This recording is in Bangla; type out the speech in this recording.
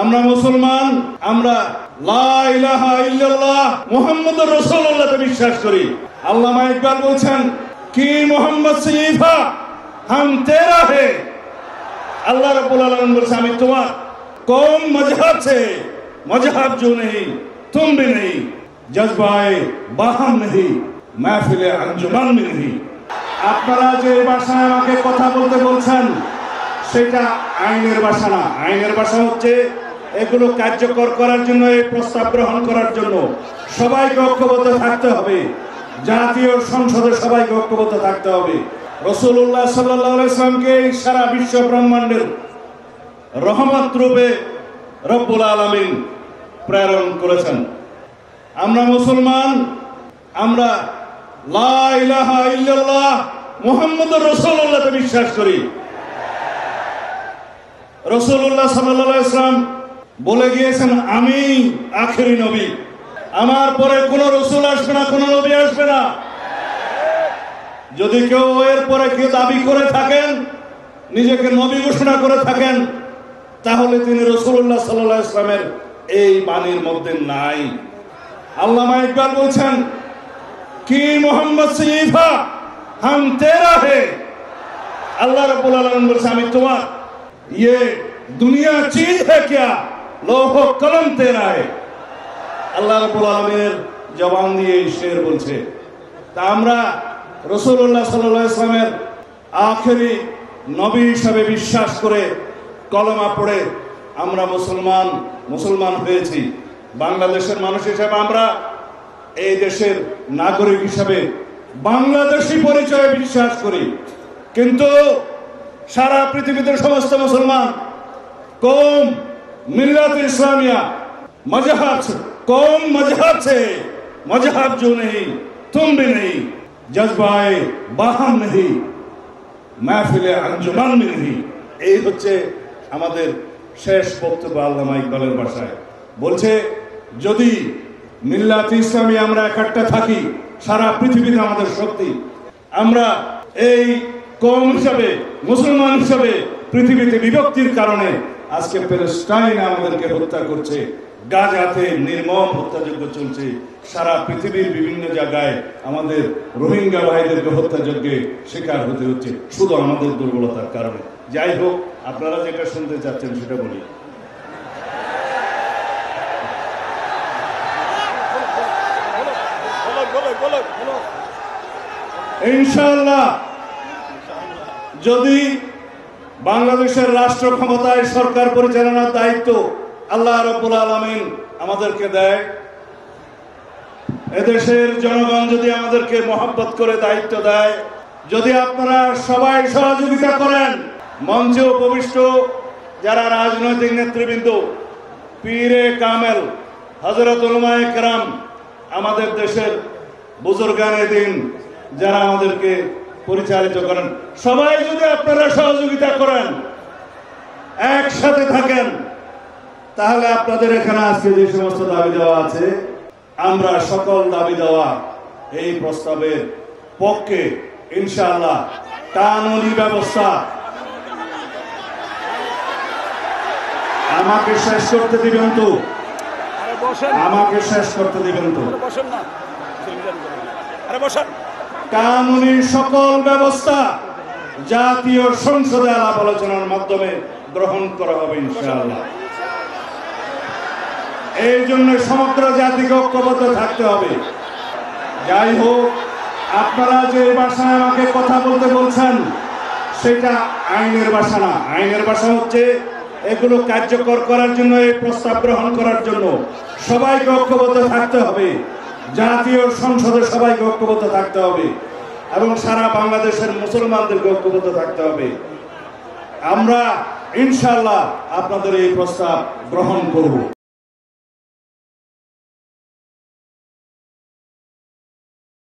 আমরা মুসলমান, আমরা লা ইলাহা ইল্লাল্লাহ মুহাম্মাদুর রাসূলুল্লাহকে বিশ্বাস করি। আল্লামা ইকবাল বলছেন কি মোহাম্মদ সিফা হাম তেরা হে। আল্লাহ রাব্বুল আলামিন বলছেন আমি তোমার কौम मजहब से मजहब जो नहीं तुम भी नहीं जज्बाए बाहम नहीं महफिले अंजुमन में नहीं। আপনারা যে ভাষায় আমাকে কথা বলতে বলছেন সেটা আইনের ভাষা না। আইনের ভাষা হচ্ছে এগুলো কার্যকর করার জন্য, এই প্রস্তাব গ্রহণ করার জন্য সবাইকে ঐক্যবদ্ধ থাকতে হবে। জাতীয় সংসদে সবাইকে ঐক্যবদ্ধ থাকতে হবে। রাসূলুল্লাহ সাল্লাল্লাহু আলাইহি ওয়াসাল্লামকে সারা বিশ্ব ব্রহ্মাণ্ডের রহমত রূপে রব্বুল আলামিন প্রেরণ করেছেন। আমরা মুসলমান, আমরা লা ইলাহা ইল্লাল্লাহ মুহাম্মাদুর রাসূলুল্লাহকে বিশ্বাস করি। রাসূলুল্লাহ সাল্লাল্লাহু আলাইহি ওয়াসাল্লাম বলে গিয়েছেন আমি আখেরি নবী, আমার পরে কোনো রাসূল আসবে না, কোনো নবী আসবে না। যদি কেউ এর পরে কেউ দাবি করে থাকেন, নিজেকে নবী ঘোষণা করে থাকেন, তাহলে তিনি রাসূলুল্লাহ সাল্লাল্লাহু আলাইহি ওয়াসাল্লামের এই বাণীর মধ্যে নাই। আল্লামা ইকবাল বলছেন কি মোহাম্মদ সিফা হাম তেরা হে। আল্লাহ রাব্বুল আলামিন বলছেন আমি তোমার ये दुनिया चीज है क्या लोहो कलम तेरा है। আল্লাহ রাব্বুল আলামিনের জবান দিয়ে এই শের বলছে। তা আমরা রাসূলুল্লাহ সাল্লাল্লাহু আলাইহি ওয়াসাল্লামের আখেরি নবী হিসাবে বিশ্বাস করে কলমা পড়ে আমরা মুসলমান হয়েছি। বাংলাদেশের মানুষ হিসেবে আমরা এই দেশের নাগরিক হিসাবে বাংলাদেশি পরিচয়ে বিশ্বাস করি। কিন্তু সারা পৃথিবীতে সমস্ত মুসলমান কौम मिल्लत इस्लामिया मजहब कौम मजहब से मजहब जो नहीं तुम भी नहीं जज्बाए बाहम नहीं महफिले अंजुमन में नहीं। এই হচ্ছে আমাদের শেষ বক্তব্য আল্লামা ইকবালের ভাষায়। বলছে যদি মিল্লাত ইসলামী আমরা একটা থাকি, সারা পৃথিবীতে আমাদের শক্তি। আমরা এই কौम হিসাবে, মুসলমান হিসাবে পৃথিবীতে বিভক্তির কারণে আজকে প্যালেস্টাইন আমাদেরকে হত্যা করছে, গাজাতে নির্মম হত্যাযজ্ঞ চলছে, সারা পৃথিবীর বিভিন্ন জায়গায় আমাদের রোহিঙ্গা ভাইদেরকে হত্যাযজ্ঞে শিকার হতে হচ্ছে শুধু আমাদের দুর্বলতার কারণে। যাই হোক, আপনারা যেটা শুনতে চাচ্ছেন সেটা বলি। ইনশাআল্লাহ যদি বাংলাদেশের রাষ্ট্র ক্ষমতায় সরকার পরিচালনার দায়িত্ব আল্লাহ রাব্বুল আলামিন আমাদেরকে দেয়, এদেশের জনগণ যদি আমাদেরকে মহব্বত করে দায়িত্ব দেয়, যদি আপনারা সবাই সহযোগিতা করেন, মঞ্চে উপবিষ্ট যারা রাজনৈতিক নেতৃবৃন্দ, পীরে কামেল, হযরত উলামায়ে কেরাম, আমাদের দেশের বুজুর্গানে দ্বীন যারা আমাদেরকে পরিচালিত করেন, সবাই যদি আপনারা সহযোগিতা করেন, একসাথে থাকেন, তাহলে আপনাদের এখানে আজকে যে সমস্ত দাবি দেওয়া আছে, আমরা সকল দাবি দেওয়া এই প্রস্তাবের পক্ষে ইনশাআল্লাহ। কানুনি ব্যবস্থা আমাকে শেষ করতে দিবেন তো, আমাকে শেষ করতে দিবেন তো। কানুনি সকল ব্যবস্থা জাতীয় সংসদে আলাপ আলোচনার মাধ্যমে গ্রহণ করা হবে ইনশাআল্লাহ। এই জন্য সমগ্র জাতিকে ঐক্যবদ্ধ থাকতে হবে। যাই হোক, আপনারা যে ভাষায় আমাকে কথা বলতে বলছেন সেটা আইনের ভাষা না। আইনের ভাষা হচ্ছে এগুলো কার্যকর করার জন্য, এই প্রস্তাব গ্রহণ করার জন্য সবাইকে ঐক্যবদ্ধ থাকতে হবে। জাতীয় সংসদে সবাইকে ঐক্যবদ্ধ থাকতে হবে এবং সারা বাংলাদেশের মুসলমানদেরকে ঐক্যবদ্ধ থাকতে হবে। আমরা ইনশাআল্লাহ আপনাদের এই প্রস্তাব গ্রহণ করব।